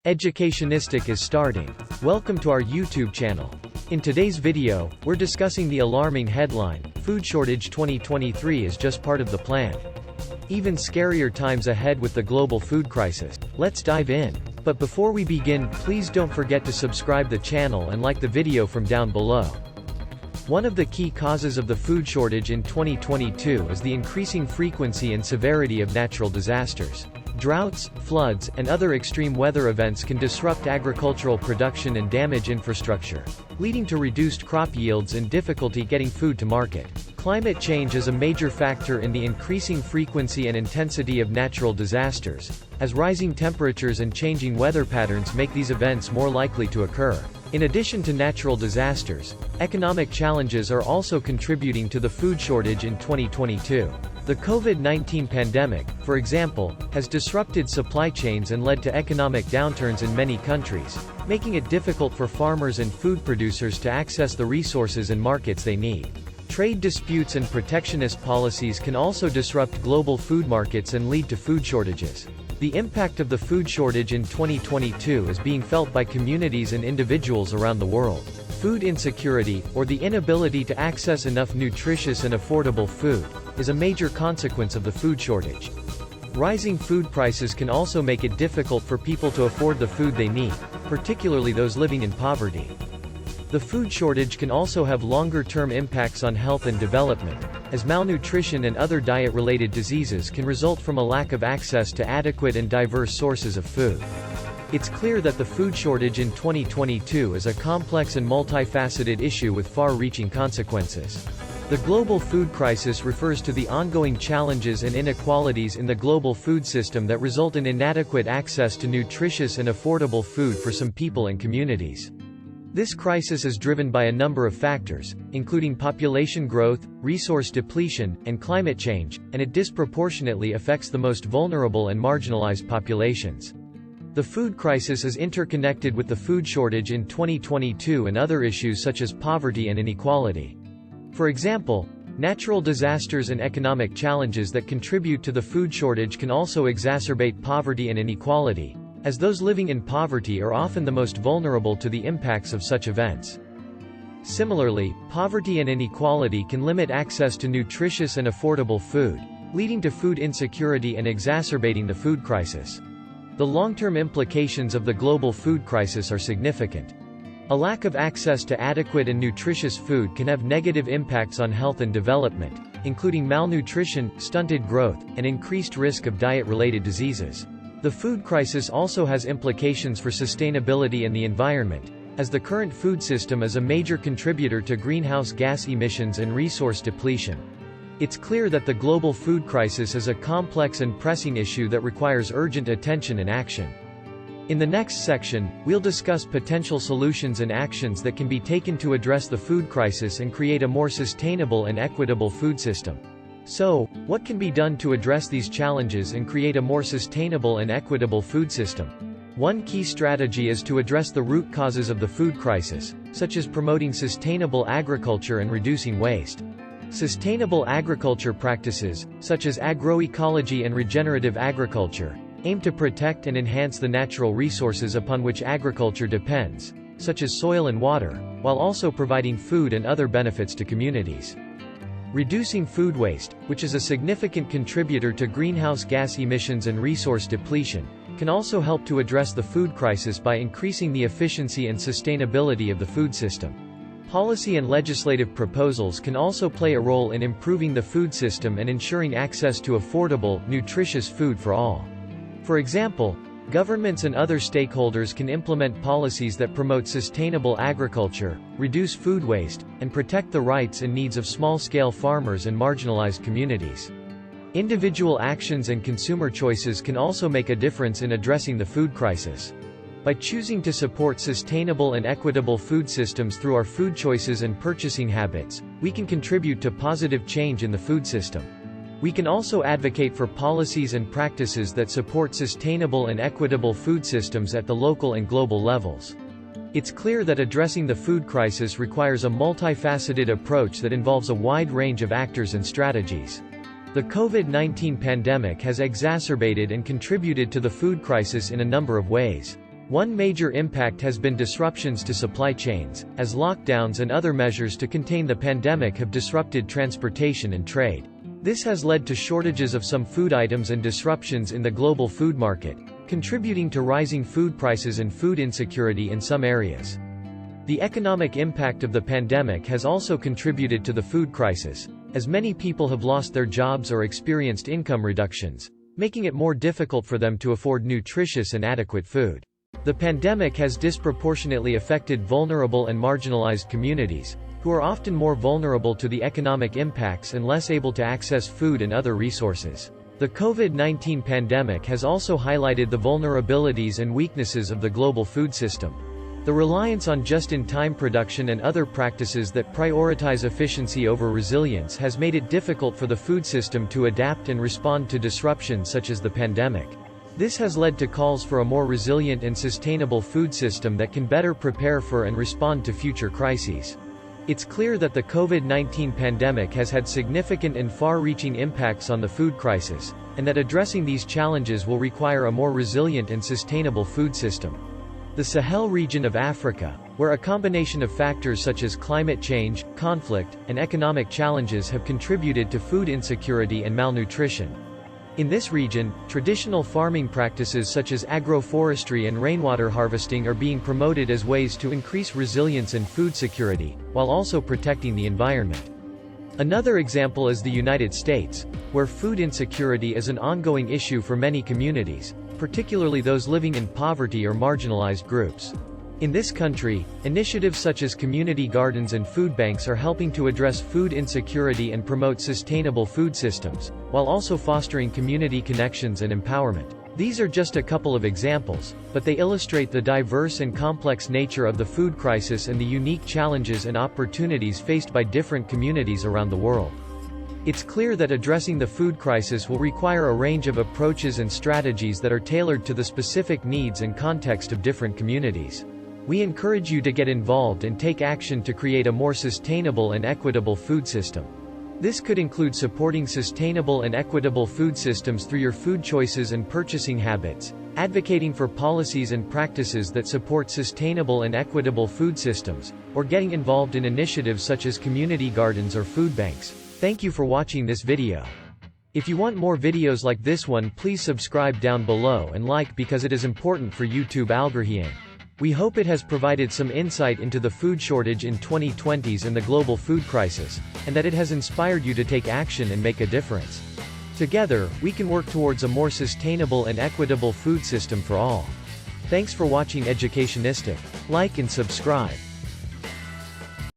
Educationistic is starting. Welcome to our YouTube channel. In today's video, we're discussing the alarming headline, Food Shortage 2023 is just part of the plan. Even scarier times ahead with the global food crisis. Let's dive in. But before we begin, please don't forget to subscribe the channel and like the video from down below. One of the key causes of the food shortage in 2022 is the increasing frequency and severity of natural disasters. Droughts, floods, and other extreme weather events can disrupt agricultural production and damage infrastructure, leading to reduced crop yields and difficulty getting food to market. Climate change is a major factor in the increasing frequency and intensity of natural disasters, as rising temperatures and changing weather patterns make these events more likely to occur. In addition to natural disasters, economic challenges are also contributing to the food shortage in 2022. The COVID-19 pandemic, for example, has disrupted supply chains and led to economic downturns in many countries, making it difficult for farmers and food producers to access the resources and markets they need. Trade disputes and protectionist policies can also disrupt global food markets and lead to food shortages. The impact of the food shortage in 2022 is being felt by communities and individuals around the world. Food insecurity, or the inability to access enough nutritious and affordable food, is a major consequence of the food shortage. Rising food prices can also make it difficult for people to afford the food they need, particularly those living in poverty. The food shortage can also have longer-term impacts on health and development, as malnutrition and other diet-related diseases can result from a lack of access to adequate and diverse sources of food. It's clear that the food shortage in 2022 is a complex and multifaceted issue with far-reaching consequences. The global food crisis refers to the ongoing challenges and inequalities in the global food system that result in inadequate access to nutritious and affordable food for some people and communities. This crisis is driven by a number of factors, including population growth, resource depletion, and climate change, and it disproportionately affects the most vulnerable and marginalized populations. The food crisis is interconnected with the food shortage in 2022 and other issues such as poverty and inequality. For example, natural disasters and economic challenges that contribute to the food shortage can also exacerbate poverty and inequality, as those living in poverty are often the most vulnerable to the impacts of such events. Similarly, poverty and inequality can limit access to nutritious and affordable food, leading to food insecurity and exacerbating the food crisis. The long-term implications of the global food crisis are significant. A lack of access to adequate and nutritious food can have negative impacts on health and development, including malnutrition, stunted growth, and increased risk of diet-related diseases. The food crisis also has implications for sustainability and the environment, as the current food system is a major contributor to greenhouse gas emissions and resource depletion. It's clear that the global food crisis is a complex and pressing issue that requires urgent attention and action. In the next section, we'll discuss potential solutions and actions that can be taken to address the food crisis and create a more sustainable and equitable food system. So, what can be done to address these challenges and create a more sustainable and equitable food system? One key strategy is to address the root causes of the food crisis, such as promoting sustainable agriculture and reducing waste. Sustainable agriculture practices, such as agroecology and regenerative agriculture, aim to protect and enhance the natural resources upon which agriculture depends, such as soil and water, while also providing food and other benefits to communities. Reducing food waste, which is a significant contributor to greenhouse gas emissions and resource depletion, can also help to address the food crisis by increasing the efficiency and sustainability of the food system. Policy and legislative proposals can also play a role in improving the food system and ensuring access to affordable, nutritious food for all. For example, governments and other stakeholders can implement policies that promote sustainable agriculture, reduce food waste, and protect the rights and needs of small-scale farmers and marginalized communities. Individual actions and consumer choices can also make a difference in addressing the food crisis. By choosing to support sustainable and equitable food systems through our food choices and purchasing habits, we can contribute to positive change in the food system. We can also advocate for policies and practices that support sustainable and equitable food systems at the local and global levels. It's clear that addressing the food crisis requires a multifaceted approach that involves a wide range of actors and strategies. The COVID-19 pandemic has exacerbated and contributed to the food crisis in a number of ways. One major impact has been disruptions to supply chains, as lockdowns and other measures to contain the pandemic have disrupted transportation and trade. This has led to shortages of some food items and disruptions in the global food market, contributing to rising food prices and food insecurity in some areas. The economic impact of the pandemic has also contributed to the food crisis, as many people have lost their jobs or experienced income reductions, making it more difficult for them to afford nutritious and adequate food. The pandemic has disproportionately affected vulnerable and marginalized communities, who are often more vulnerable to the economic impacts and less able to access food and other resources. The COVID-19 pandemic has also highlighted the vulnerabilities and weaknesses of the global food system. The reliance on just-in-time production and other practices that prioritize efficiency over resilience has made it difficult for the food system to adapt and respond to disruptions such as the pandemic. This has led to calls for a more resilient and sustainable food system that can better prepare for and respond to future crises. It's clear that the COVID-19 pandemic has had significant and far-reaching impacts on the food crisis, and that addressing these challenges will require a more resilient and sustainable food system. The Sahel region of Africa, where a combination of factors such as climate change, conflict, and economic challenges have contributed to food insecurity and malnutrition. In this region, traditional farming practices such as agroforestry and rainwater harvesting are being promoted as ways to increase resilience and food security, while also protecting the environment. Another example is the United States, where food insecurity is an ongoing issue for many communities, particularly those living in poverty or marginalized groups. In this country, initiatives such as community gardens and food banks are helping to address food insecurity and promote sustainable food systems, while also fostering community connections and empowerment. These are just a couple of examples, but they illustrate the diverse and complex nature of the food crisis and the unique challenges and opportunities faced by different communities around the world. It's clear that addressing the food crisis will require a range of approaches and strategies that are tailored to the specific needs and context of different communities. We encourage you to get involved and take action to create a more sustainable and equitable food system. This could include supporting sustainable and equitable food systems through your food choices and purchasing habits, advocating for policies and practices that support sustainable and equitable food systems, or getting involved in initiatives such as community gardens or food banks. Thank you for watching this video. If you want more videos like this one, please subscribe down below and like because it is important for YouTube algorithm. We hope it has provided some insight into the food shortage in 2020s and the global food crisis, and that it has inspired you to take action and make a difference. Together, we can work towards a more sustainable and equitable food system for all. Thanks for watching Educationistic. Like and subscribe.